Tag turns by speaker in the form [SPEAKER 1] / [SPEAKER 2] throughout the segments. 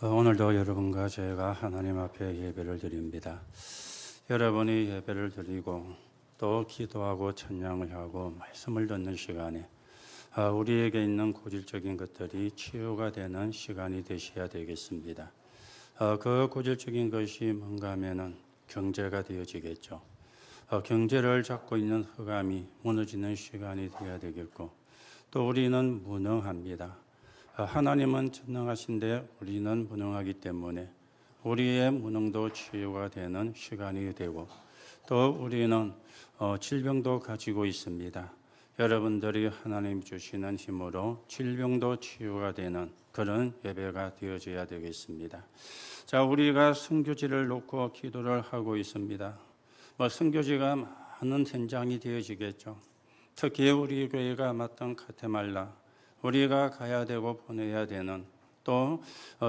[SPEAKER 1] 오늘도 여러분과 제가 하나님 앞에 예배를 드립니다. 여러분이 예배를 드리고 또 기도하고 찬양을 하고 말씀을 듣는 시간에 우리에게 있는 고질적인 것들이 치유가 되는 시간이 되셔야 되겠습니다. 그 고질적인 것이 뭔가 하면은 경제가 되어지겠죠. 경제를 잡고 있는 흑암이 무너지는 시간이 되어야 되겠고, 또 우리는 무능합니다. 하나님은 전능하신데 우리는 무능하기 때문에 우리의 무능도 치유가 되는 시간이 되고, 또 우리는 질병도 가지고 있습니다. 여러분들이 하나님 주시는 힘으로 질병도 치유가 되는 그런 예배가 되어져야 되겠습니다. 자, 우리가 선교지를 놓고 기도를 하고 있습니다. 선교지가 많은 현장이 되어지겠죠. 특히 우리 교회가 맡은 가테말라, 우리가 가야 되고 보내야 되는 또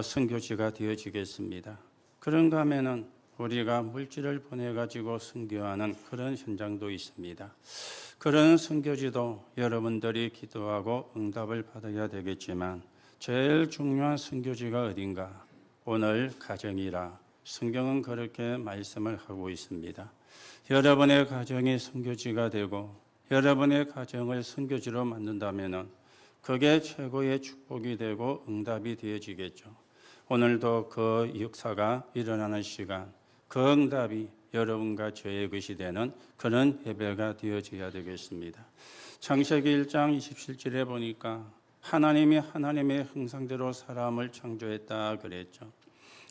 [SPEAKER 1] 선교지가 되어지겠습니다. 그런가 하면은 우리가 물질을 보내가지고 선교하는 그런 현장도 있습니다. 그런 선교지도 여러분들이 기도하고 응답을 받아야 되겠지만, 제일 중요한 선교지가 어딘가? 오늘 가정이라 성경은 그렇게 말씀을 하고 있습니다. 여러분의 가정이 선교지가 되고 여러분의 가정을 선교지로 만든다면은 그게 최고의 축복이 되고 응답이 되어지겠죠. 오늘도 그 역사가 일어나는 시간, 그 응답이 여러분과 저의 것이 되는 그런 예배가 되어져야 되겠습니다. 창세기 1장 27절에 보니까 하나님이 하나님의 형상대로 사람을 창조했다 그랬죠.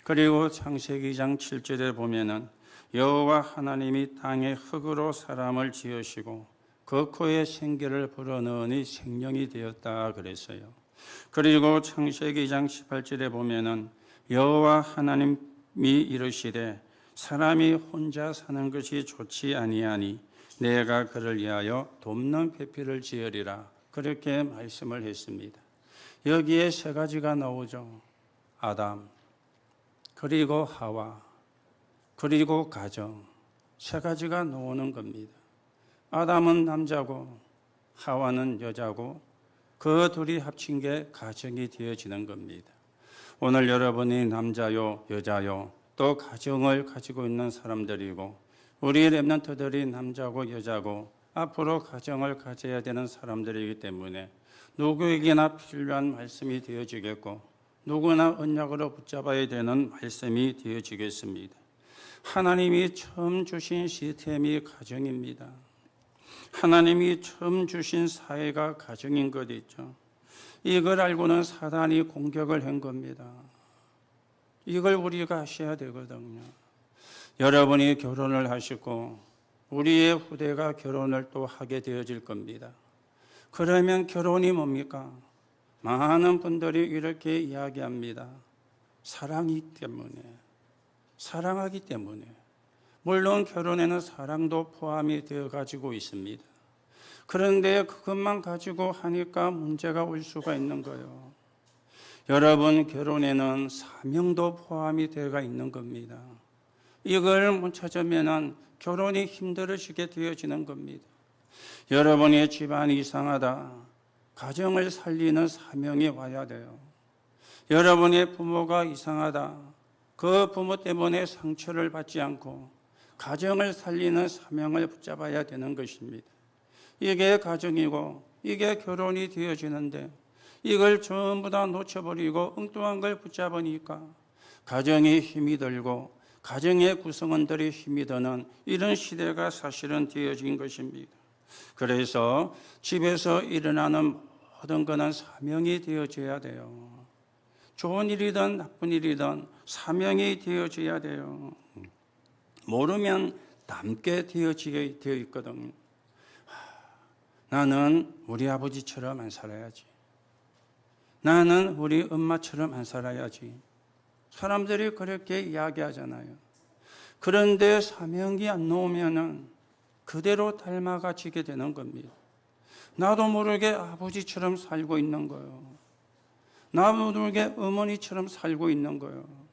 [SPEAKER 1] 그리고 창세기 2장 7절에 보면은 여호와 하나님이 땅의 흙으로 사람을 지으시고 그 코에 생기를 불어넣으니 생명이 되었다 그랬어요. 그리고 창세기 2장 18절에 보면은 여호와 하나님이 이르시되 사람이 혼자 사는 것이 좋지 아니하니 내가 그를 위하여 돕는 배필을 지으리라, 그렇게 말씀을 했습니다. 여기에 세 가지가 나오죠. 아담, 그리고 하와, 그리고 가정, 세 가지가 나오는 겁니다. 아담은 남자고 하와는 여자고 그 둘이 합친 게 가정이 되어지는 겁니다. 오늘 여러분이 남자요 여자요 또 가정을 가지고 있는 사람들이고, 우리 렘넌트들이 남자고 여자고 앞으로 가정을 가져야 되는 사람들이기 때문에 누구에게나 필요한 말씀이 되어지겠고, 누구나 언약으로 붙잡아야 되는 말씀이 되어지겠습니다. 하나님이 처음 주신 시스템이 가정입니다. 하나님이 처음 주신 사회가 가정인 것 있죠. 이걸 알고는 사단이 공격을 한 겁니다. 이걸 우리가 하셔야 되거든요. 여러분이 결혼을 하시고 우리의 후대가 결혼을 또 하게 되어질 겁니다. 그러면 결혼이 뭡니까? 많은 분들이 이렇게 이야기합니다. 사랑이기 때문에, 사랑하기 때문에. 물론 결혼에는 사랑도 포함이 되어 가지고 있습니다. 그런데 그것만 가지고 하니까 문제가 올 수가 있는 거예요. 여러분, 결혼에는 사명도 포함이 되어 있는 겁니다. 이걸 못 찾으면 결혼이 힘들어지게 되어지는 겁니다. 여러분의 집안이 이상하다, 가정을 살리는 사명이 와야 돼요. 여러분의 부모가 이상하다, 그 부모 때문에 상처를 받지 않고 가정을 살리는 사명을 붙잡아야 되는 것입니다. 이게 가정이고 이게 결혼이 되어지는데, 이걸 전부 다 놓쳐버리고 엉뚱한 걸 붙잡으니까 가정이 힘이 들고 가정의 구성원들이 힘이 드는 이런 시대가 사실은 되어진 것입니다. 그래서 집에서 일어나는 모든 것은 사명이 되어져야 돼요. 좋은 일이든 나쁜 일이든 사명이 되어져야 돼요. 모르면 남게 되어지게 되어 있거든요. 나는 우리 아버지처럼 안 살아야지. 나는 우리 엄마처럼 안 살아야지. 사람들이 그렇게 이야기하잖아요. 그런데 사명이 안 나오면은 그대로 닮아가지게 되는 겁니다. 나도 모르게 아버지처럼 살고 있는 거예요. 나도 모르게 어머니처럼 살고 있는 거예요.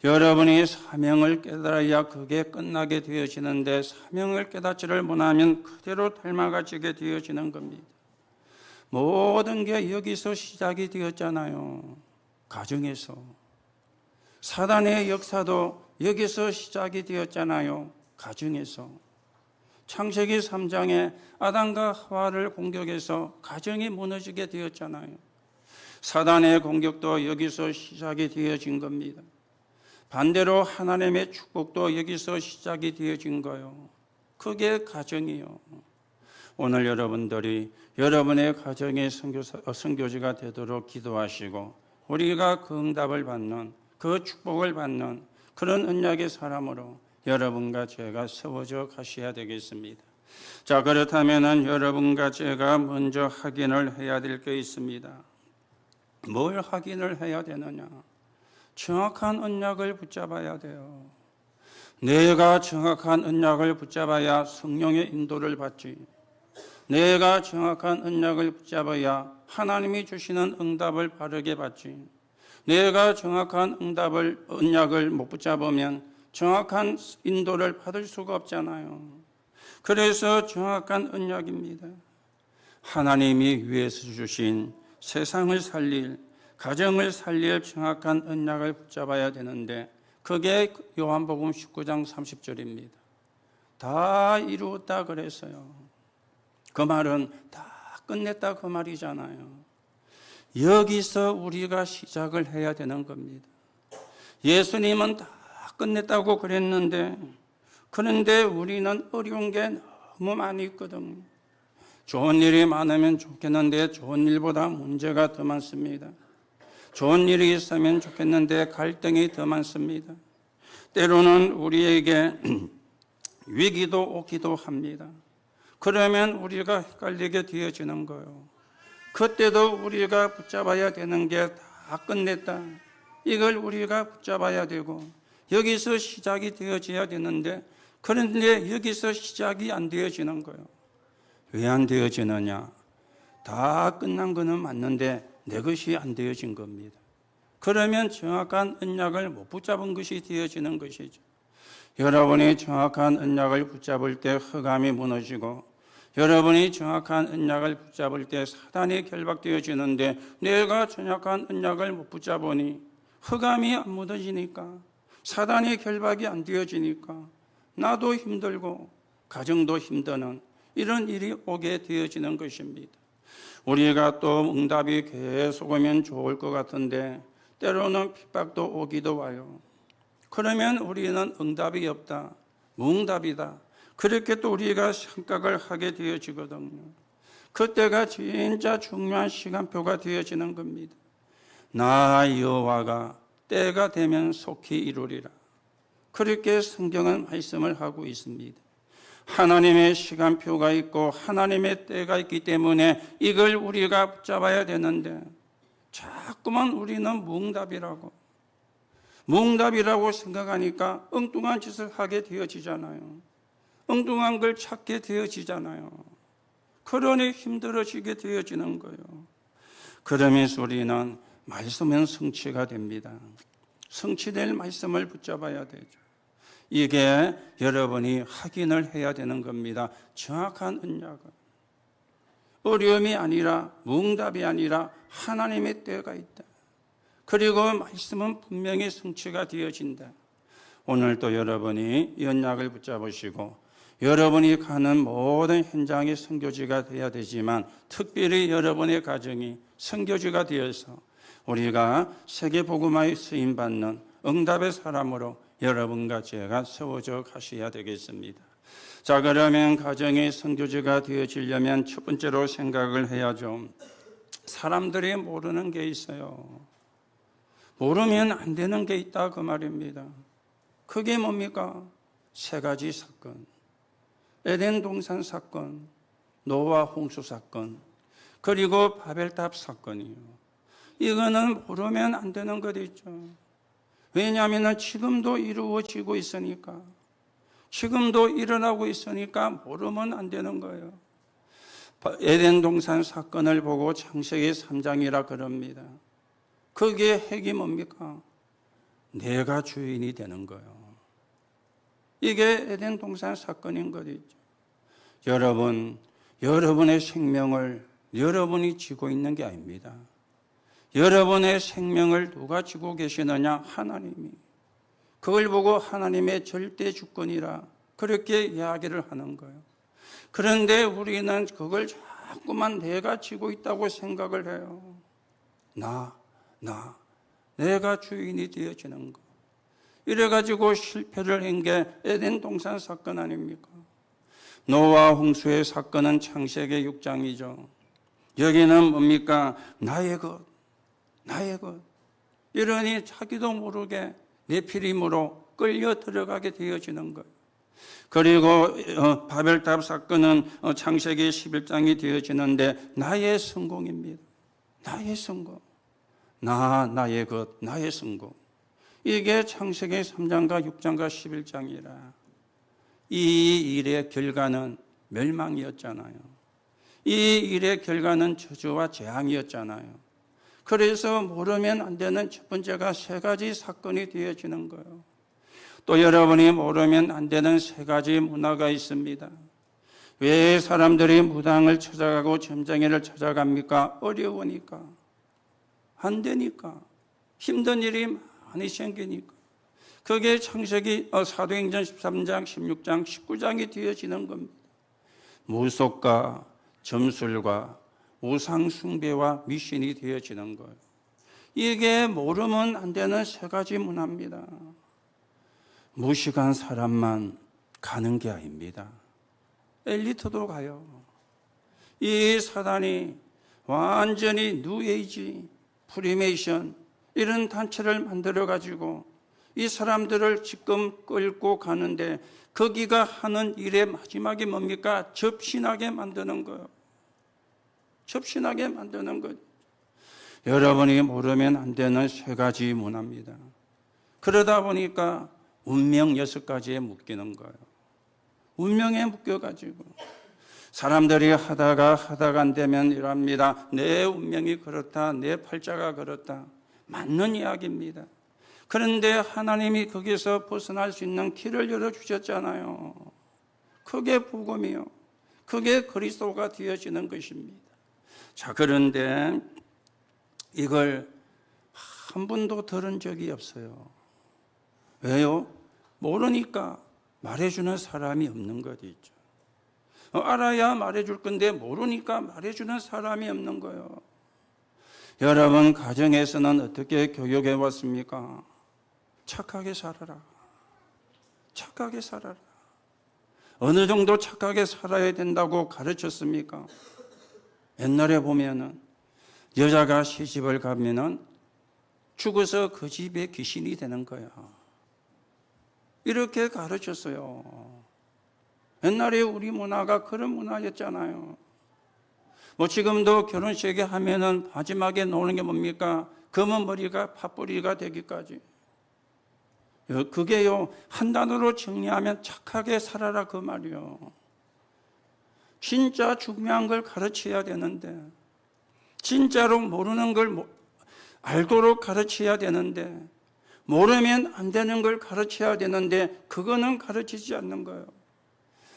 [SPEAKER 1] 여러분이 사명을 깨달아야 그게 끝나게 되어지는데, 사명을 깨닫지를 못하면 그대로 닮아가지게 되어지는 겁니다. 모든 게 여기서 시작이 되었잖아요. 가정에서. 사단의 역사도 여기서 시작이 되었잖아요. 가정에서. 창세기 3장에 아담과 하와를 공격해서 가정이 무너지게 되었잖아요. 사단의 공격도 여기서 시작이 되어진 겁니다. 반대로 하나님의 축복도 여기서 시작이 되어진 거예요. 그게 가정이요. 오늘 여러분들이 여러분의 가정의 선교지가 되도록 기도하시고 우리가 그 응답을 받는, 그 축복을 받는 그런 언약의 사람으로 여러분과 제가 세워져 가셔야 되겠습니다. 자, 그렇다면 여러분과 제가 먼저 확인을 해야 될 게 있습니다. 뭘 확인을 해야 되느냐? 정확한 언약을 붙잡아야 돼요. 내가 정확한 언약을 붙잡아야 성령의 인도를 받지. 내가 정확한 언약을 붙잡아야 하나님이 주시는 응답을 바르게 받지. 내가 정확한 언약을 못 붙잡으면 정확한 인도를 받을 수가 없잖아요. 그래서 정확한 언약입니다. 하나님이 위에서 주신 세상을 살릴, 가정을 살릴 정확한 언약을 붙잡아야 되는데 그게 요한복음 19장 30절입니다. 다 이루었다 그랬어요. 그 말은 다 끝냈다 그 말이잖아요. 여기서 우리가 시작을 해야 되는 겁니다. 예수님은 다 끝냈다고 그랬는데 그런데 우리는 어려운 게 너무 많이 있거든요. 좋은 일이 많으면 좋겠는데 좋은 일보다 문제가 더 많습니다. 좋은 일이 있으면 좋겠는데 갈등이 더 많습니다. 때로는 우리에게 위기도 오기도 합니다. 그러면 우리가 헷갈리게 되어지는 거예요. 그때도 우리가 붙잡아야 되는 게 다 끝냈다. 이걸 우리가 붙잡아야 되고 여기서 시작이 되어져야 되는데 그런데 여기서 시작이 안 되어지는 거예요. 왜 안 되어지느냐? 다 끝난 거는 맞는데 내 것이 안 되어진 겁니다. 그러면 정확한 언약을 못 붙잡은 것이 되어지는 것이죠. 여러분이 정확한 언약을 붙잡을 때 흑암이 무너지고 여러분이 정확한 언약을 붙잡을 때 사단이 결박되어지는데 내가 정확한 언약을 못 붙잡으니 흑암이 안 무너지니까 사단이 결박이 안 되어지니까 나도 힘들고 가정도 힘드는 이런 일이 오게 되어지는 것입니다. 우리가 또 응답이 계속 오면 좋을 것 같은데 때로는 핍박도 오기도 와요. 그러면 우리는 응답이 없다, 무응답이다. 그렇게 또 우리가 생각을 하게 되어지거든요. 그때가 진짜 중요한 시간표가 되어지는 겁니다. 나 여호와가 때가 되면 속히 이루리라. 그렇게 성경은 말씀을 하고 있습니다. 하나님의 시간표가 있고 하나님의 때가 있기 때문에 이걸 우리가 붙잡아야 되는데 자꾸만 우리는 무응답이라고 생각하니까 엉뚱한 짓을 하게 되어지잖아요. 엉뚱한 걸 찾게 되어지잖아요. 그러니 힘들어지게 되어지는 거예요. 그러면서 우리는 말씀은 성취가 됩니다. 성취될 말씀을 붙잡아야 되죠. 이게 여러분이 확인을 해야 되는 겁니다. 정확한 언약은 어려움이 아니라 무응답이 아니라 하나님의 때가 있다. 그리고 말씀은 분명히 성취가 되어진다. 오늘도 여러분이 이 언약을 붙잡으시고 여러분이 가는 모든 현장이 선교지가 되어야 되지만 특별히 여러분의 가정이 선교지가 되어서 우리가 세계복음화에 쓰임받는 응답의 사람으로 여러분과 제가 세워져 가셔야 되겠습니다. 자, 그러면 가정의 선교지가 되어지려면 첫 번째로 생각을 해야죠. 사람들이 모르는 게 있어요. 모르면 안 되는 게 있다 그 말입니다. 그게 뭡니까? 세 가지 사건. 에덴 동산 사건, 노아 홍수 사건, 그리고 바벨탑 사건이에요. 이거는 모르면 안 되는 것 있죠. 왜냐하면 지금도 이루어지고 있으니까, 지금도 일어나고 있으니까 모르면 안 되는 거예요. 에덴 동산 사건을 보고 창세기 3장이라 그럽니다. 그게 핵이 뭡니까? 내가 주인이 되는 거예요. 이게 에덴 동산 사건인 것이죠. 여러분의 생명을 여러분이 쥐고 있는 게 아닙니다. 여러분의 생명을 누가 쥐고 계시느냐? 하나님이. 그걸 보고 하나님의 절대 주권이라 그렇게 이야기를 하는 거예요. 그런데 우리는 그걸 자꾸만 내가 쥐고 있다고 생각을 해요. 내가 주인이 되어지는 거. 이래가지고 실패를 한 게 에덴 동산 사건 아닙니까? 노아 홍수의 사건은 창세기 6장이죠. 여기는 뭡니까? 나의 것. 이러니 자기도 모르게 네피림으로 끌려 들어가게 되어지는 거예요. 그리고 바벨탑 사건은 창세기 11장이 되어지는데 나의 성공입니다. 나의 성공. 나의 것, 나의 성공. 이게 창세기 3장과 6장과 11장이라. 이 일의 결과는 멸망이었잖아요. 이 일의 결과는 저주와 재앙이었잖아요. 그래서 모르면 안 되는 첫 번째가 세 가지 사건이 되어지는 거예요. 또 여러분이 모르면 안 되는 세 가지 문화가 있습니다. 왜 사람들이 무당을 찾아가고 점쟁이를 찾아갑니까? 어려우니까. 안 되니까. 힘든 일이 많이 생기니까. 그게 창세기 사도행전 13장, 16장, 19장이 되어지는 겁니다. 무속과 점술과 우상숭배와 미신이 되어지는 거예요. 이게 모르면 안 되는 세 가지 문화입니다. 무식한 사람만 가는 게 아닙니다. 엘리트도 가요. 이 사단이 완전히 뉴에이지, 프리메이션 이런 단체를 만들어가지고 이 사람들을 지금 끌고 가는데 거기가 하는 일의 마지막이 뭡니까? 접신하게 만드는 거예요. 접신하게 만드는 것. 여러분이 모르면 안 되는 세 가지 문화입니다. 그러다 보니까 운명 6가지에 묶이는 거예요. 운명에 묶여가지고 사람들이 하다가 안 되면 이랍니다. 내 운명이 그렇다. 내 팔자가 그렇다. 맞는 이야기입니다. 그런데 하나님이 거기서 벗어날 수 있는 길을 열어주셨잖아요. 그게 복음이요. 그게 그리스도가 되어지는 것입니다. 자, 그런데 이걸 한 번도 들은 적이 없어요. 왜요? 모르니까 말해주는 사람이 없는 것이죠. 알아야 말해줄 건데 모르니까 말해주는 사람이 없는 거예요. 여러분 가정에서는 어떻게 교육해 왔습니까? 착하게 살아라. 착하게 살아라. 어느 정도 착하게 살아야 된다고 가르쳤습니까? 옛날에 보면은 여자가 시집을 가면은 죽어서 그 집에 귀신이 되는 거야. 이렇게 가르쳤어요. 옛날에 우리 문화가 그런 문화였잖아요. 뭐 지금도 결혼식에 하면은 마지막에 노는 게 뭡니까? 검은 머리가 팥뿌리가 되기까지. 그게요, 한 단어로 정리하면 착하게 살아라 그 말이요. 진짜 중요한 걸 가르쳐야 되는데, 진짜로 모르는 걸 알도록 가르쳐야 되는데, 모르면 안 되는 걸 가르쳐야 되는데, 그거는 가르치지 않는 거예요.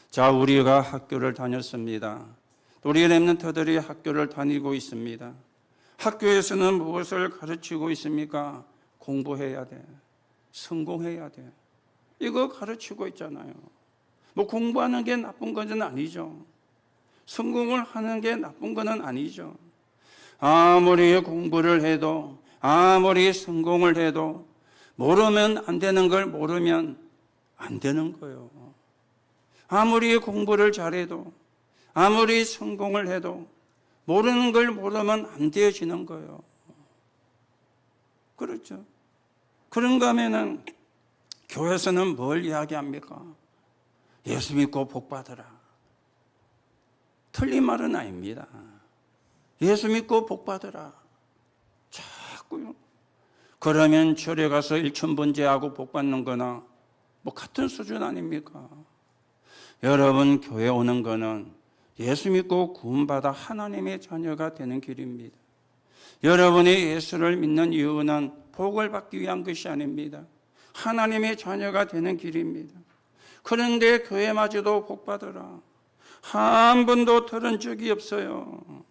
[SPEAKER 1] 자, 우리가 학교를 다녔습니다. 우리 렘넌트들이 학교를 다니고 있습니다. 학교에서는 무엇을 가르치고 있습니까? 공부해야 돼. 성공해야 돼. 이거 가르치고 있잖아요. 뭐 공부하는 게 나쁜 것은 아니죠. 성공을 하는 게 나쁜 것은 아니죠. 아무리 공부를 해도, 아무리 성공을 해도 모르면 안 되는 걸 모르면 안 되는 거예요. 아무리 공부를 잘해도, 아무리 성공을 해도 모르는 걸 모르면 안 되어지는 거예요. 그렇죠. 그런가 하면은 교회에서는 뭘 이야기합니까? 예수 믿고 복 받으라. 틀린 말은 아닙니다. 예수 믿고 복 받으라. 자꾸요. 그러면 절에 가서 1000번제하고 복 받는 거나 뭐 같은 수준 아닙니까? 여러분 교회 오는 거는 예수 믿고 구원받아 하나님의 자녀가 되는 길입니다. 여러분이 예수를 믿는 이유는 복을 받기 위한 것이 아닙니다. 하나님의 자녀가 되는 길입니다. 그런데 교회마저도 복 받으라. 한 번도 들은 적이 없어요.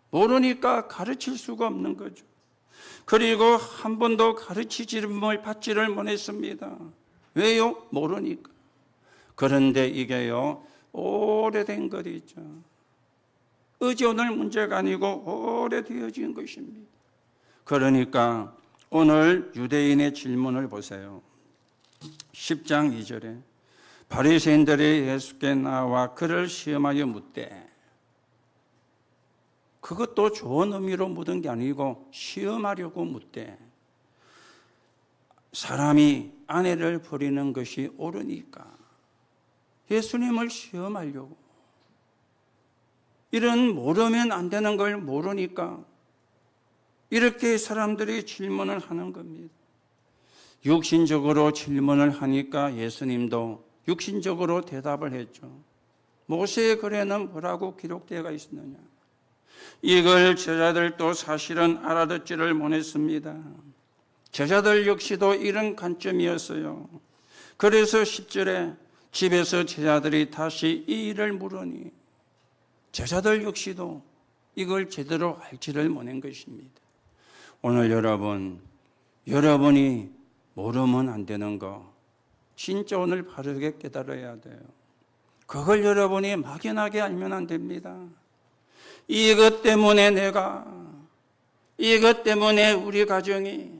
[SPEAKER 1] 모르니까 가르칠 수가 없는 거죠. 그리고 한 번도 가르치지를 받지를 못했습니다. 왜요? 모르니까. 그런데 이게요, 오래된 것이죠. 어제 오늘 문제가 아니고 오래되어진 것입니다. 그러니까 오늘 유대인의 질문을 보세요. 10장 2절에 바리새인들이 예수께 나와 그를 시험하여 묻되, 그것도 좋은 의미로 묻은 게 아니고 시험하려고 묻되, 사람이 아내를 버리는 것이 옳으니까 예수님을 시험하려고, 이런 모르면 안 되는 걸 모르니까 이렇게 사람들이 질문을 하는 겁니다. 육신적으로 질문을 하니까 예수님도 육신적으로 대답을 했죠. 모세의 글에는 뭐라고 기록되어 있었느냐? 이걸 제자들도 사실은 알아듣지를 못했습니다. 제자들 역시도 이런 관점이었어요. 그래서 10절에 집에서 제자들이 다시 이 일을 물으니 제자들 역시도 이걸 제대로 알지를 못한 것입니다. 오늘 여러분이 모르면 안 되는 거 진짜 오늘 바르게 깨달아야 돼요. 그걸 여러분이 막연하게 알면 안 됩니다. 이것 때문에 이것 때문에 우리 가정이,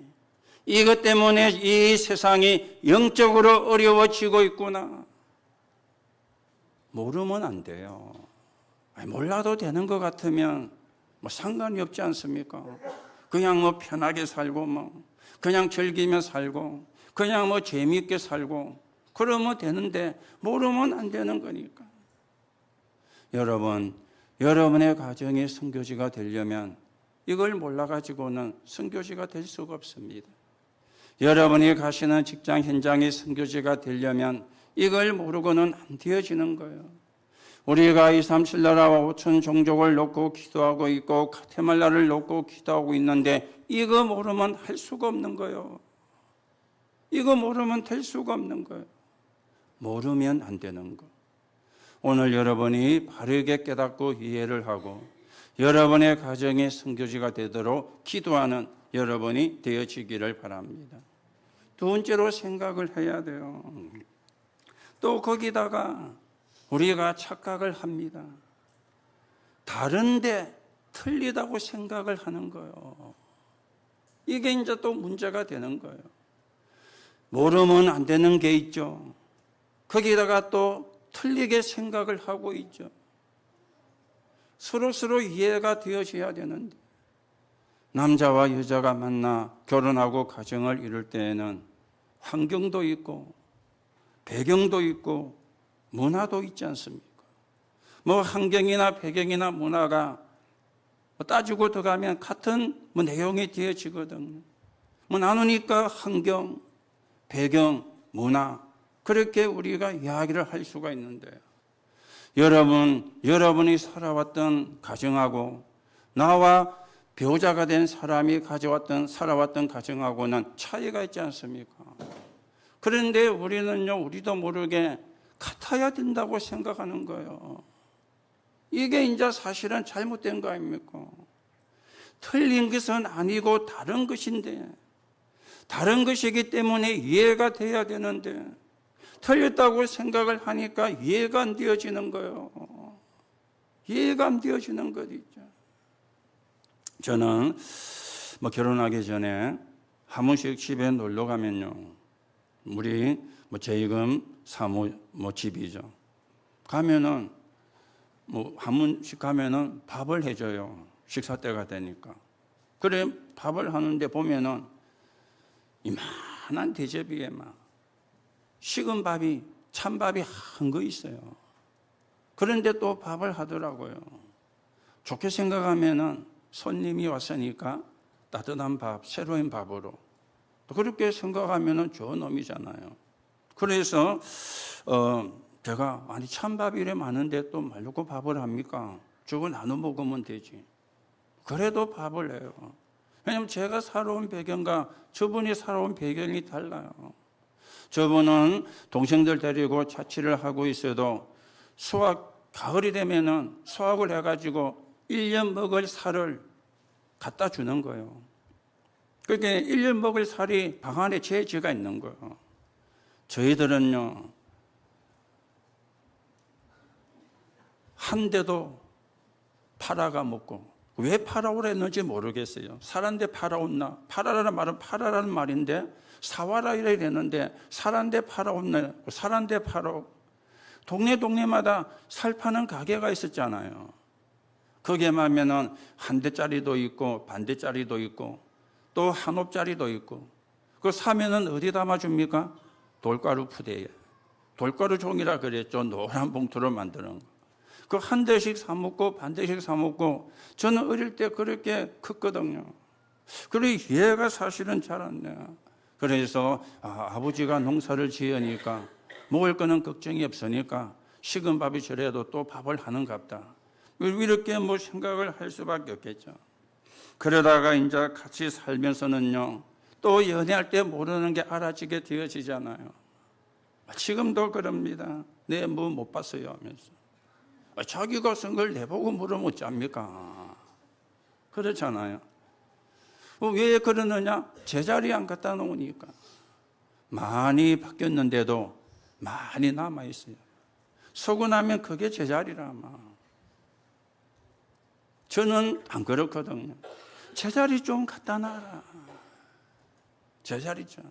[SPEAKER 1] 이것 때문에 이 세상이 영적으로 어려워지고 있구나. 모르면 안 돼요. 몰라도 되는 것 같으면 뭐 상관이 없지 않습니까? 그냥 뭐 편하게 살고 그냥 즐기며 살고 그냥 뭐 재미있게 살고 그러면 되는데 모르면 안 되는 거니까. 여러분의 가정이 선교지가 되려면 이걸 몰라가지고는 선교지가 될 수가 없습니다. 여러분이 가시는 직장 현장이 선교지가 되려면 이걸 모르고는 안 되어지는 거예요. 우리가 237 나라와 5천 종족을 놓고 기도하고 있고 가테말라를 놓고 기도하고 있는데 이거 모르면 할 수가 없는 거예요. 이거 모르면 될 수가 없는 거예요. 모르면 안 되는 거. 오늘 여러분이 바르게 깨닫고 이해를 하고 여러분의 가정의 선교지가 되도록 기도하는 여러분이 되어지기를 바랍니다. 두 번째로 생각을 해야 돼요. 또 거기다가 우리가 착각을 합니다. 다른데 틀리다고 생각을 하는 거예요. 이게 이제 또 문제가 되는 거예요. 모르면 안 되는 게 있죠. 거기다가 또 틀리게 생각을 하고 있죠. 서로 이해가 되어져야 되는데 남자와 여자가 만나 결혼하고 가정을 이룰 때에는 환경도 있고 배경도 있고 문화도 있지 않습니까? 뭐 환경이나 배경이나 문화가 따지고 들어가면 같은 내용이 되어지거든요. 나누니까 환경, 배경, 문화 그렇게 우리가 이야기를 할 수가 있는데요. 여러분이 살아왔던 가정하고 나와 배우자가 된 사람이 살아왔던 가정하고는 차이가 있지 않습니까? 그런데 우리도 모르게 같아야 된다고 생각하는 거예요. 이게 이제 사실은 잘못된 거 아닙니까? 틀린 것은 아니고 다른 것인데, 다른 것이기 때문에 이해가 돼야 되는데, 틀렸다고 생각을 하니까 이해가 안 되어지는 거예요. 이해가 안 되어지는 것이죠. 저는 결혼하기 전에 한 번씩 집에 놀러 가면요. 우리 재의금 사모 집이죠. 가면은 한 번씩 가면은 밥을 해줘요. 식사 때가 되니까. 그래 밥을 하는데 보면은 이만한 대접이에 식은 밥이 찬밥이 한 거 있어요. 그런데 또 밥을 하더라고요. 좋게 생각하면은 손님이 왔으니까 따뜻한 밥, 새로운 밥으로. 그렇게 생각하면은 좋은 놈이잖아요. 그래서 제가 아니 찬밥이 이래 많은데 또 말놓고 밥을 합니까? 저거 나눠 먹으면 되지. 그래도 밥을 해요. 왜냐하면 제가 살아온 배경과 저분이 살아온 배경이 달라요. 저분은 동생들 데리고 자취를 하고 있어도 가을이 되면은 수확을 해가지고 1년 먹을 살을 갖다 주는 거예요. 그게 1년 먹을 살이 방 안에 재지가 있는 거예요. 저희들은요, 한 대도 팔아가 먹고, 왜 팔아오라 했는지 모르겠어요. 사란데 팔아온나? 팔아라는 말은 팔아라는 말인데, 사와라 이래 했는데, 사란데 팔아온나? 사란데 팔아. 동네마다 살 파는 가게가 있었잖아요. 거기에 가면은 한 대짜리도 있고, 반 대짜리도 있고, 또 한 옵짜리도 있고, 그거 사면은 어디 담아줍니까? 돌가루 푸대에. 돌가루 종이라 그랬죠. 노란 봉투로 만드는 거. 그 한 대씩 사 먹고, 반 대씩 사 먹고, 저는 어릴 때 그렇게 컸거든요. 그래, 얘가 사실은 자랐네. 그래서, 아버지가 농사를 지으니까, 먹을 거는 걱정이 없으니까, 식은 밥이 저래도 또 밥을 하는갑다. 이렇게 뭐 생각을 할 수밖에 없겠죠. 그러다가 이제 같이 살면서는요, 또 연애할 때 모르는 게 알아지게 되어지잖아요. 지금도 그럽니다. 내 뭐 못 봤어요 하면서. 자기가 쓴 걸 내보고 물으면 어쩝니까? 그렇잖아요. 왜 그러느냐? 제자리 안 갖다 놓으니까. 많이 바뀌었는데도 많이 남아있어요. 서고 나면 그게 제자리라 아마. 저는 안 그렇거든요. 제자리 좀 갖다 놔라. 제자리죠.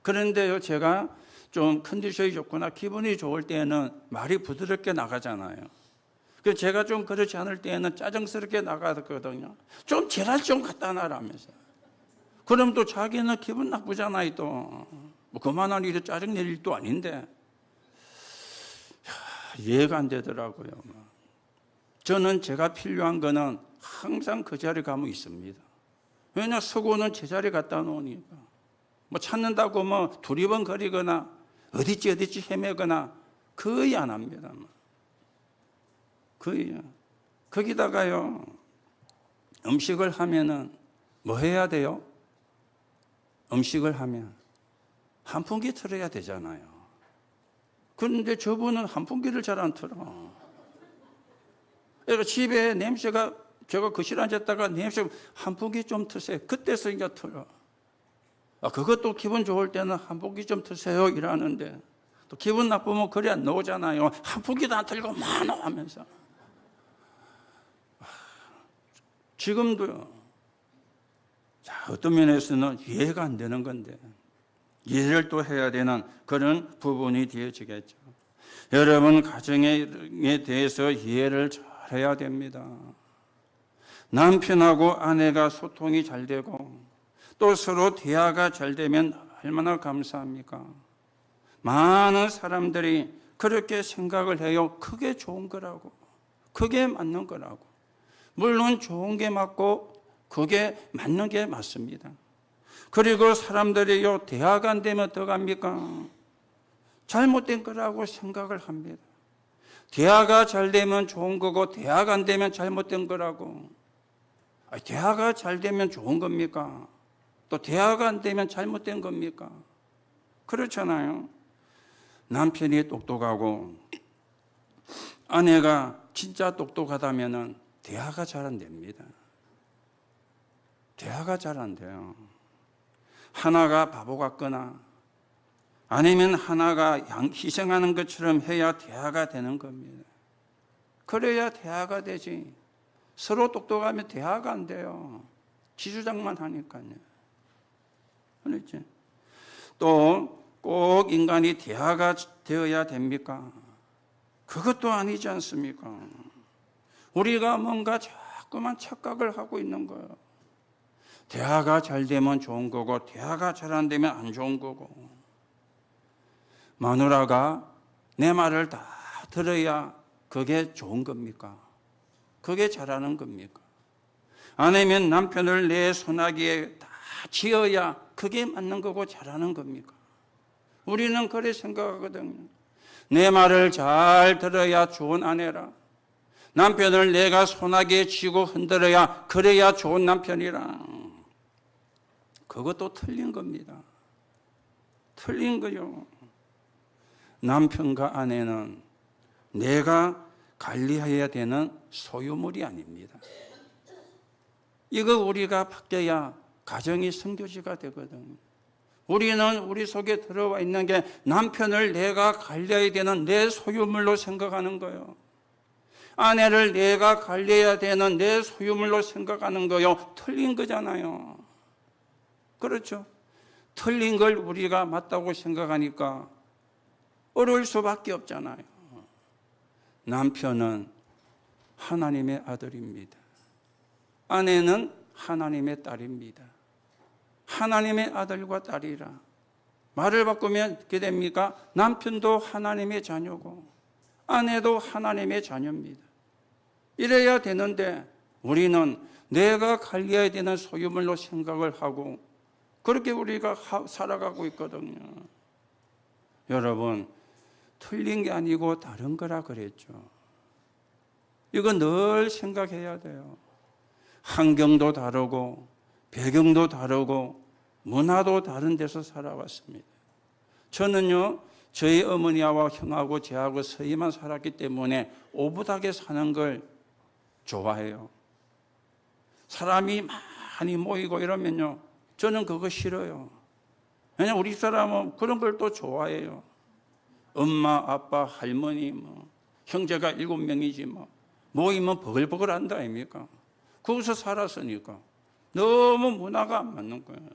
[SPEAKER 1] 그런데요, 제가 좀 컨디션이 좋거나 기분이 좋을 때는 말이 부드럽게 나가잖아요. 그래서 제가 좀 그렇지 않을 때는 짜증스럽게 나가거든요. 좀 제발 좀 갖다 놔라면서. 그럼 또 자기는 기분 나쁘잖아요, 또. 뭐 그만한 일에 짜증 낼 일도 아닌데. 이해가 안 되더라고요. 저는 제가 필요한 거는 항상 그 자리에 가면 있습니다. 왜냐, 서고는 제자리 갖다 놓으니까. 뭐 찾는다고 뭐 두리번거리거나 어디지 헤매거나 거의 안 합니다. 거의. 거기다가요, 음식을 하면은 뭐 해야 돼요? 음식을 하면 한 풍기 틀어야 되잖아요. 그런데 저분은 한 풍기를 잘 안 틀어. 그러니까 집에 냄새가, 제가 거실에 앉았다가 냄새 한 풍기 좀 트세요. 그때서 이제 틀어. 그것도 기분 좋을 때는 한 풍기 좀 트세요 이러는데, 또 기분 나쁘면 그래 안 나오잖아요. 한 풍기도 안 틀고 많어 하면서. 지금도요. 자, 어떤 면에서는 이해가 안 되는 건데, 이해를 또 해야 되는 그런 부분이 되어지겠죠. 여러분, 가정에 대해서 이해를 잘 해야 됩니다. 남편하고 아내가 소통이 잘 되고, 또 서로 대화가 잘 되면 얼마나 감사합니까? 많은 사람들이 그렇게 생각을 해요. 그게 좋은 거라고. 그게 맞는 거라고. 물론 좋은 게 맞고 그게 맞는 게 맞습니다. 그리고 사람들이요, 대화가 안 되면 어떡합니까? 잘못된 거라고 생각을 합니다. 대화가 잘 되면 좋은 거고 대화가 안 되면 잘못된 거라고. 대화가 잘 되면 좋은 겁니까? 또 대화가 안 되면 잘못된 겁니까? 그렇잖아요. 남편이 똑똑하고 아내가 진짜 똑똑하다면은 대화가 잘 안 됩니다. 대화가 잘 안 돼요. 하나가 바보 같거나 아니면 하나가 희생하는 것처럼 해야 대화가 되는 겁니다. 그래야 대화가 되지. 서로 똑똑하면 대화가 안 돼요. 지주장만 하니까요. 그렇지? 또 꼭 인간이 대화가 되어야 됩니까? 그것도 아니지 않습니까? 우리가 뭔가 자꾸만 착각을 하고 있는 거예요. 대화가 잘 되면 좋은 거고 대화가 잘 안 되면 안 좋은 거고, 마누라가 내 말을 다 들어야 그게 좋은 겁니까? 그게 잘하는 겁니까? 아니면 남편을 내 손아귀에 다 쥐어야 그게 맞는 거고 잘하는 겁니까? 우리는 그래 생각하거든요. 내 말을 잘 들어야 좋은 아내라. 남편을 내가 손아귀에 쥐고 흔들어야 그래야 좋은 남편이라. 그것도 틀린 겁니다. 틀린 거요. 남편과 아내는 내가 관리해야 되는 소유물이 아닙니다. 이거 우리가 바뀌어야 가정이 선교지가 되거든요. 우리는 우리 속에 들어와 있는 게 남편을 내가 관리해야 되는 내 소유물로 생각하는 거예요. 아내를 내가 관리해야 되는 내 소유물로 생각하는 거요. 틀린 거잖아요. 그렇죠? 틀린 걸 우리가 맞다고 생각하니까 어려울 수밖에 없잖아요. 남편은 하나님의 아들입니다. 아내는 하나님의 딸입니다. 하나님의 아들과 딸이라. 말을 바꾸면 어떻게 됩니까? 남편도 하나님의 자녀고 아내도 하나님의 자녀입니다. 이래야 되는데 우리는 내가 관리해야 되는 소유물로 생각을 하고 그렇게 우리가 살아가고 있거든요. 여러분, 틀린 게 아니고 다른 거라 그랬죠. 이거 늘 생각해야 돼요. 환경도 다르고 배경도 다르고 문화도 다른 데서 살아왔습니다. 저는요, 저희 어머니와 형하고 저하고 서희만 살았기 때문에 오붓하게 사는 걸 좋아해요. 사람이 많이 모이고 이러면요, 저는 그거 싫어요. 왜냐면 우리 사람은 그런 걸 또 좋아해요. 엄마, 아빠, 할머니, 형제가 7명이지 모이면 버글버글 한다 아닙니까? 거기서 살았으니까 너무 문화가 안 맞는 거예요.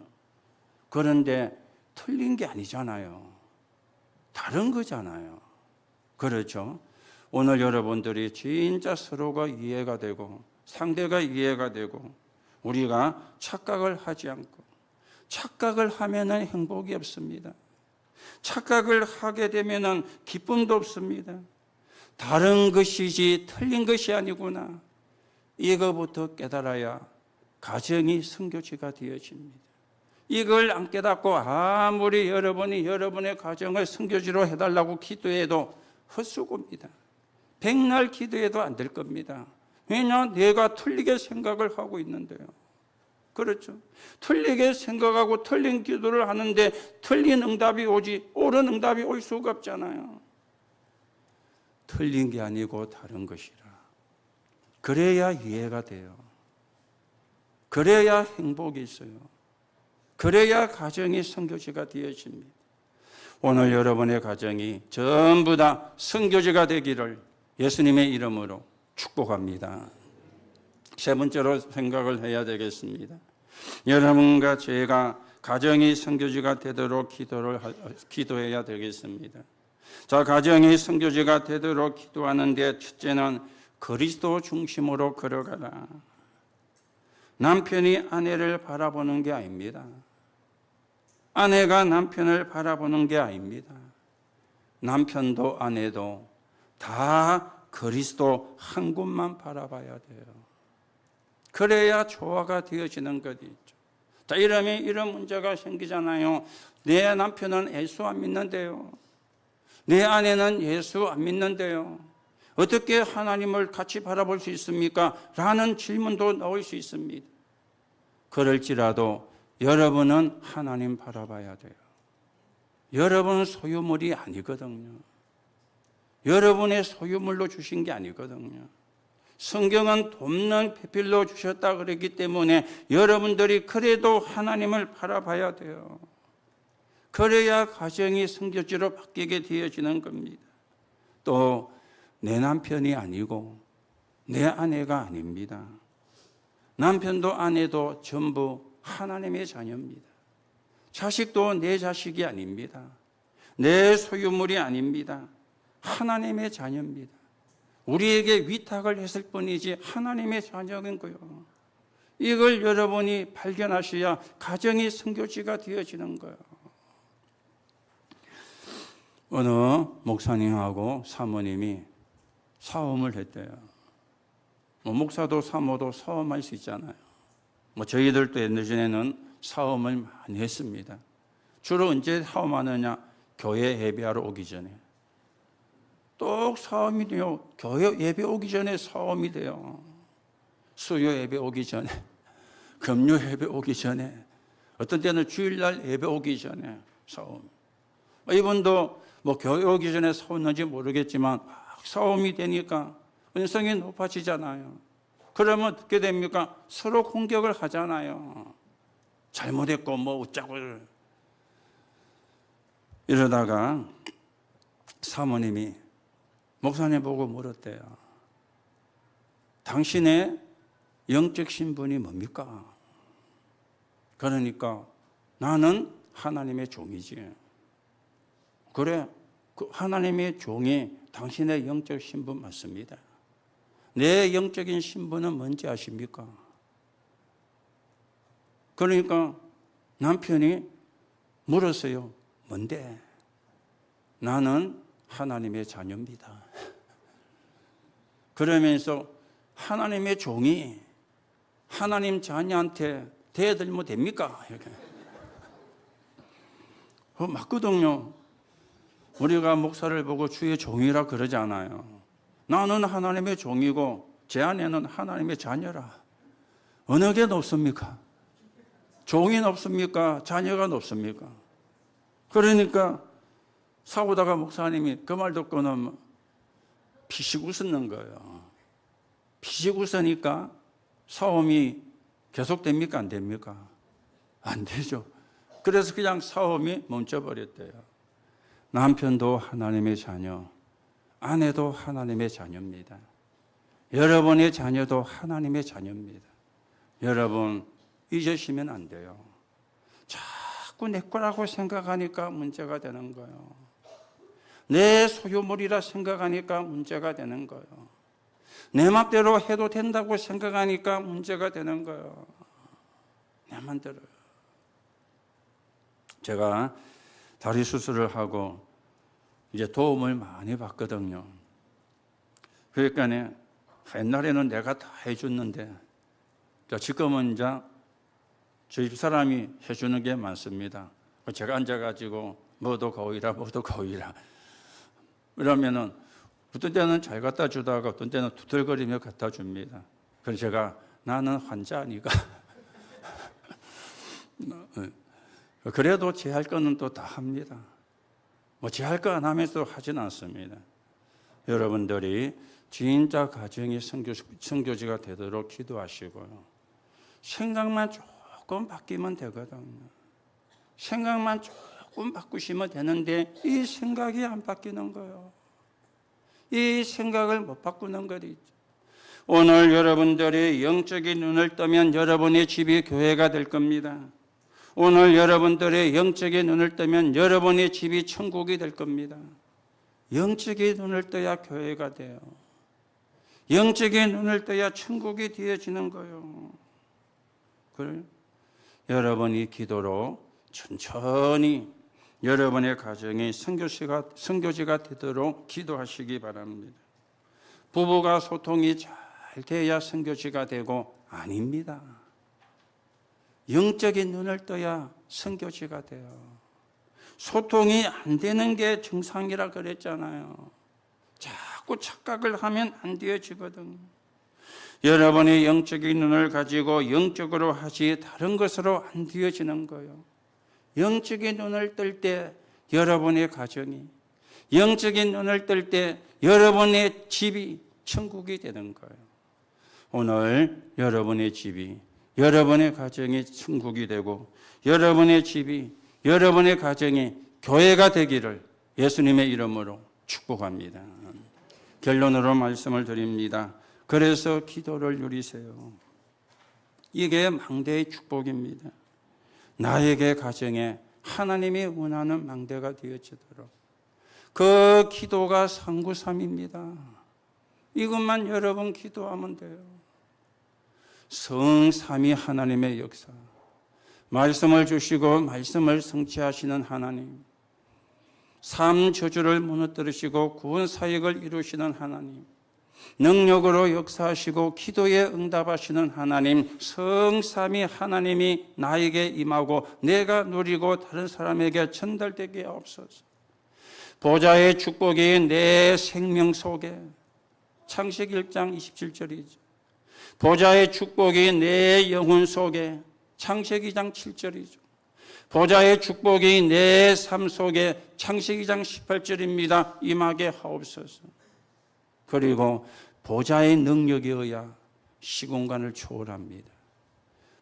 [SPEAKER 1] 그런데 틀린 게 아니잖아요. 다른 거잖아요. 그렇죠? 오늘 여러분들이 진짜 서로가 이해가 되고 상대가 이해가 되고 우리가 착각을 하지 않고 착각을 하면은 행복이 없습니다. 착각을 하게 되면은 기쁨도 없습니다. 다른 것이지 틀린 것이 아니구나. 이거부터 깨달아야 가정이 선교지가 되어집니다. 이걸 안 깨닫고 아무리 여러분이 여러분의 가정을 선교지로 해달라고 기도해도 헛수고입니다. 백날 기도해도 안 될 겁니다. 왜냐? 내가 틀리게 생각을 하고 있는데요. 그렇죠? 틀리게 생각하고 틀린 기도를 하는데 틀린 응답이 오지 옳은 응답이 올 수가 없잖아요. 틀린 게 아니고 다른 것이라. 그래야 이해가 돼요. 그래야 행복이 있어요. 그래야 가정이 선교지가 되어집니다. 오늘 여러분의 가정이 전부 다 선교지가 되기를 예수님의 이름으로 축복합니다. 세 번째로 생각을 해야 되겠습니다. 여러분과 제가 가정이 선교지가 되도록 기도해야 되겠습니다. 자, 가정이 선교지가 되도록 기도하는데 첫째는 그리스도 중심으로 걸어가라. 남편이 아내를 바라보는 게 아닙니다. 아내가 남편을 바라보는 게 아닙니다. 남편도 아내도 다 그리스도 한 곳만 바라봐야 돼요. 그래야 조화가 되어지는 것이 있죠. 자, 이러면 이런 문제가 생기잖아요. 내 남편은 예수 안 믿는데요. 내 아내는 예수 안 믿는데요. 어떻게 하나님을 같이 바라볼 수 있습니까? 라는 질문도 나올 수 있습니다. 그럴지라도 여러분은 하나님 바라봐야 돼요. 여러분은 소유물이 아니거든요. 여러분의 소유물로 주신 게 아니거든요. 성경은 돕는 배필로 주셨다 그랬기 때문에 여러분들이 그래도 하나님을 바라봐야 돼요. 그래야 가정이 선교지로 바뀌게 되어지는 겁니다. 또 내 남편이 아니고 내 아내가 아닙니다. 남편도 아내도 전부 하나님의 자녀입니다. 자식도 내 자식이 아닙니다. 내 소유물이 아닙니다. 하나님의 자녀입니다. 우리에게 위탁을 했을 뿐이지 하나님의 자녀인 거예요. 이걸 여러분이 발견하셔야 가정이 선교지가 되어지는 거예요. 어느 목사님하고 사모님이 사업을 했대요. 목사도 사모도 사업할 수 있잖아요. 저희들도 예전에는 사업을 많이 했습니다. 주로 언제 사업하느냐? 교회 예배하러 오기 전에. 또 사업이 돼요. 교회 예배 오기 전에 사업이 돼요. 수요 예배 오기 전에, 금요 예배 오기 전에, 어떤 때는 주일날 예배 오기 전에 사업. 이분도 교회 오기 전에 사왔는지 모르겠지만 사업이 되니까 은성이 높아지잖아요. 그러면 어떻게 됩니까? 서로 공격을 하잖아요. 잘못했고 뭐 어쩌고 이러다가 사모님이 목사님 보고 물었대요. 당신의 영적 신분이 뭡니까? 그러니까 나는 하나님의 종이지. 그래, 그 하나님의 종이 당신의 영적 신분 맞습니다. 내 영적인 신분은 뭔지 아십니까? 그러니까 남편이 물었어요. 뭔데? 나는 하나님의 자녀입니다. 그러면서 하나님의 종이 하나님 자녀한테 대들면 됩니까? 이렇게. 맞거든요. 우리가 목사를 보고 주의 종이라 그러지 않아요. 나는 하나님의 종이고 제 아내는 하나님의 자녀라. 어느 게 높습니까? 종이 높습니까? 자녀가 높습니까? 그러니까 싸우다가 목사님이 그 말 듣고는 피식 웃는 거예요. 피식 웃으니까 싸움이 계속됩니까? 안 됩니까? 안 되죠. 그래서 그냥 싸움이 멈춰버렸대요. 남편도 하나님의 자녀, 아내도 하나님의 자녀입니다. 여러분의 자녀도 하나님의 자녀입니다. 여러분 잊으시면 안 돼요. 자꾸 내 거라고 생각하니까 문제가 되는 거예요. 내 소유물이라 생각하니까 문제가 되는 거예요. 내 맘대로 해도 된다고 생각하니까 문제가 되는 거예요. 내 맘대로. 제가 다리 수술을 하고 이제 도움을 많이 받거든요. 그러니까 옛날에는 내가 다 해줬는데 지금은 이제 저희 집사람이 해주는 게 많습니다. 제가 앉아가지고 뭐도 거위라 뭐도 거위라 이러면은 어떤 때는 잘 갖다 주다가 어떤 때는 두들거리며 갖다 줍니다. 그래서 제가 나는 환자 아니까 그래도 제 할 거는 또 다 합니다. 뭐 제 할 거 안 하면서 하진 않습니다. 여러분들이 진짜 가정이 선교지가 되도록 기도하시고요. 생각만 조금 바뀌면 되거든요. 생각만 조금 바꾸시면 되는데 이 생각이 안 바뀌는 거예요. 이 생각을 못 바꾸는 거죠. 오늘 여러분들이 영적인 눈을 뜨면 여러분의 집이 교회가 될 겁니다. 오늘 여러분들의 영적인 눈을 뜨면 여러분의 집이 천국이 될 겁니다. 영적인 눈을 떠야 교회가 돼요. 영적인 눈을 떠야 천국이 되어지는 거예요. 그래? 여러분이 기도로 천천히 여러분의 가정이 선교지가 되도록 기도하시기 바랍니다. 부부가 소통이 잘 돼야 선교지가 되고 아닙니다. 영적인 눈을 떠야 선교지가 돼요. 소통이 안 되는 게 정상이라 그랬잖아요. 자꾸 착각을 하면 안 되어지거든요. 여러분의 영적인 눈을 가지고 영적으로 하지 다른 것으로 안 되어지는 거예요. 영적인 눈을 뜰 때 여러분의 가정이, 영적인 눈을 뜰 때 여러분의 집이 천국이 되는 거예요. 오늘 여러분의 집이, 여러분의 가정이 천국이 되고 여러분의 집이, 여러분의 가정이 교회가 되기를 예수님의 이름으로 축복합니다. 결론으로 말씀을 드립니다. 그래서 기도를 누리세요. 이게 망대의 축복입니다. 나에게 가정에 하나님이 원하는 망대가 되어지도록 그 기도가 상구삼입니다. 이것만 여러분 기도하면 돼요. 성삼위 하나님의 역사, 말씀을 주시고 말씀을 성취하시는 하나님, 삶 저주를 무너뜨리시고 구원 사역을 이루시는 하나님, 능력으로 역사하시고 기도에 응답하시는 하나님, 성삼위 하나님이 나에게 임하고 내가 누리고 다른 사람에게 전달되게 하옵소서. 보좌의 축복이 내 생명 속에, 창세기 1장 27절이죠. 보좌의 축복이 내 영혼 속에, 창세기 2장 7절이죠. 보좌의 축복이 내 삶 속에, 창세기 2장 18절입니다. 임하게 하옵소서. 그리고 보좌의 능력에 의하 시공간을 초월합니다.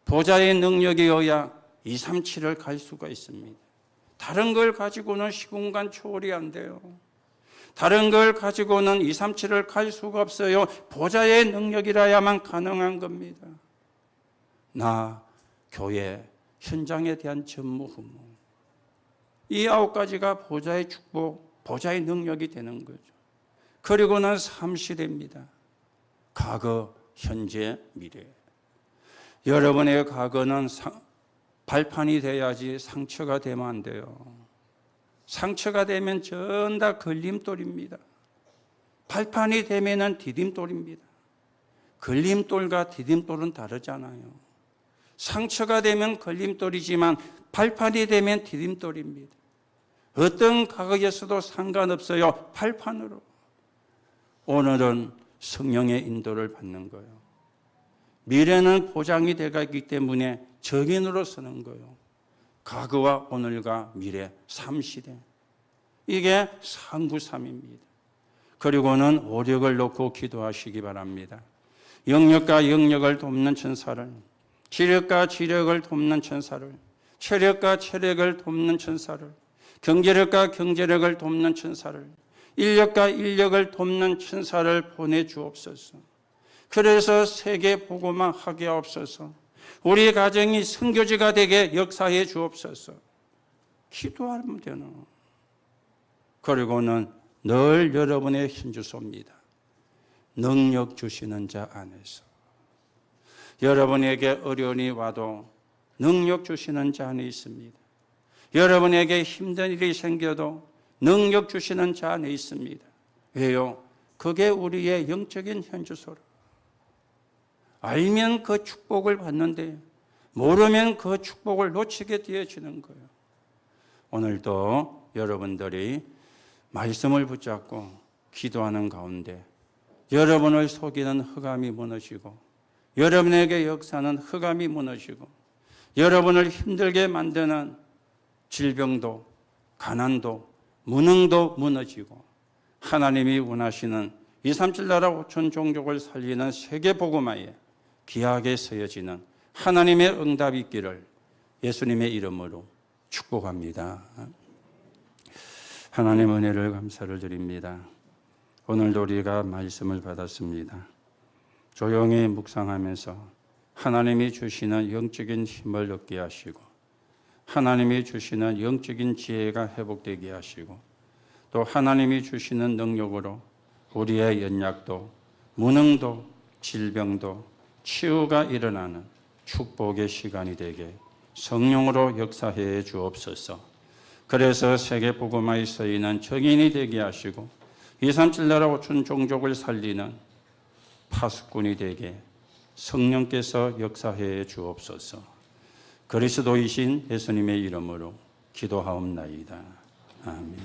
[SPEAKER 1] 보좌의 능력에 의하 237을 갈 수가 있습니다. 다른 걸 가지고는 시공간 초월이 안 돼요. 다른 걸 가지고는 237을 갈 수가 없어요. 보좌의 능력이라야만 가능한 겁니다. 나, 교회, 현장에 대한 전무후무. 이 9가지가 보좌의 축복, 보좌의 능력이 되는 거죠. 그리고는 3시대입니다. 과거, 현재, 미래. 여러분의 과거는 발판이 돼야지 상처가 되면 안 돼요. 상처가 되면 전 다 걸림돌입니다. 발판이 되면은 디딤돌입니다. 걸림돌과 디딤돌은 다르잖아요. 상처가 되면 걸림돌이지만 발판이 되면 디딤돌입니다. 어떤 과거에서도 상관없어요. 발판으로. 오늘은 성령의 인도를 받는 거예요. 미래는 보장이 되어가기 때문에 정인으로 서는 거예요. 과거와 오늘과 미래 3시대. 이게 393입니다. 그리고는 오력을 놓고 기도하시기 바랍니다. 영역과 영역을 돕는 천사를, 지력과 지력을 돕는 천사를, 체력과 체력을 돕는 천사를, 경제력과 경제력을 돕는 천사를, 인력과 인력을 돕는 천사를 보내주옵소서. 그래서 세계 보고만 하게 하옵소서. 우리 가정이 선교지가 되게 역사해 주옵소서. 기도하면 되는. 그리고는 늘 여러분의 현주소입니다. 능력 주시는 자 안에서. 여러분에게 어려움이 와도 능력 주시는 자 안에 있습니다. 여러분에게 힘든 일이 생겨도 능력 주시는 자 안에 있습니다. 왜요? 그게 우리의 영적인 현주소라. 알면 그 축복을 받는데 모르면 그 축복을 놓치게 되어지는 거예요. 오늘도 여러분들이 말씀을 붙잡고 기도하는 가운데 여러분을 속이는 흑암이 무너지고 여러분에게 역사는 흑암이 무너지고 여러분을 힘들게 만드는 질병도 가난도 무능도 무너지고 하나님이 원하시는 237 나라 5천 종족을 살리는 세계 복음화에 귀하게 쓰여지는 하나님의 응답이 있기를 예수님의 이름으로 축복합니다. 하나님 은혜를 감사를 드립니다. 오늘도 우리가 말씀을 받았습니다. 조용히 묵상하면서 하나님이 주시는 영적인 힘을 얻게 하시고 하나님이 주시는 영적인 지혜가 회복되게 하시고 또 하나님이 주시는 능력으로 우리의 연약도 무능도 질병도 치유가 일어나는 축복의 시간이 되게 성령으로 역사해 주옵소서. 그래서 세계 복음화에 쓰이는 정인이 되게 하시고 237 나라 5천 종족을 살리는 파수꾼이 되게 성령께서 역사해 주옵소서. 그리스도이신 예수님의 이름으로 기도하옵나이다. 아멘.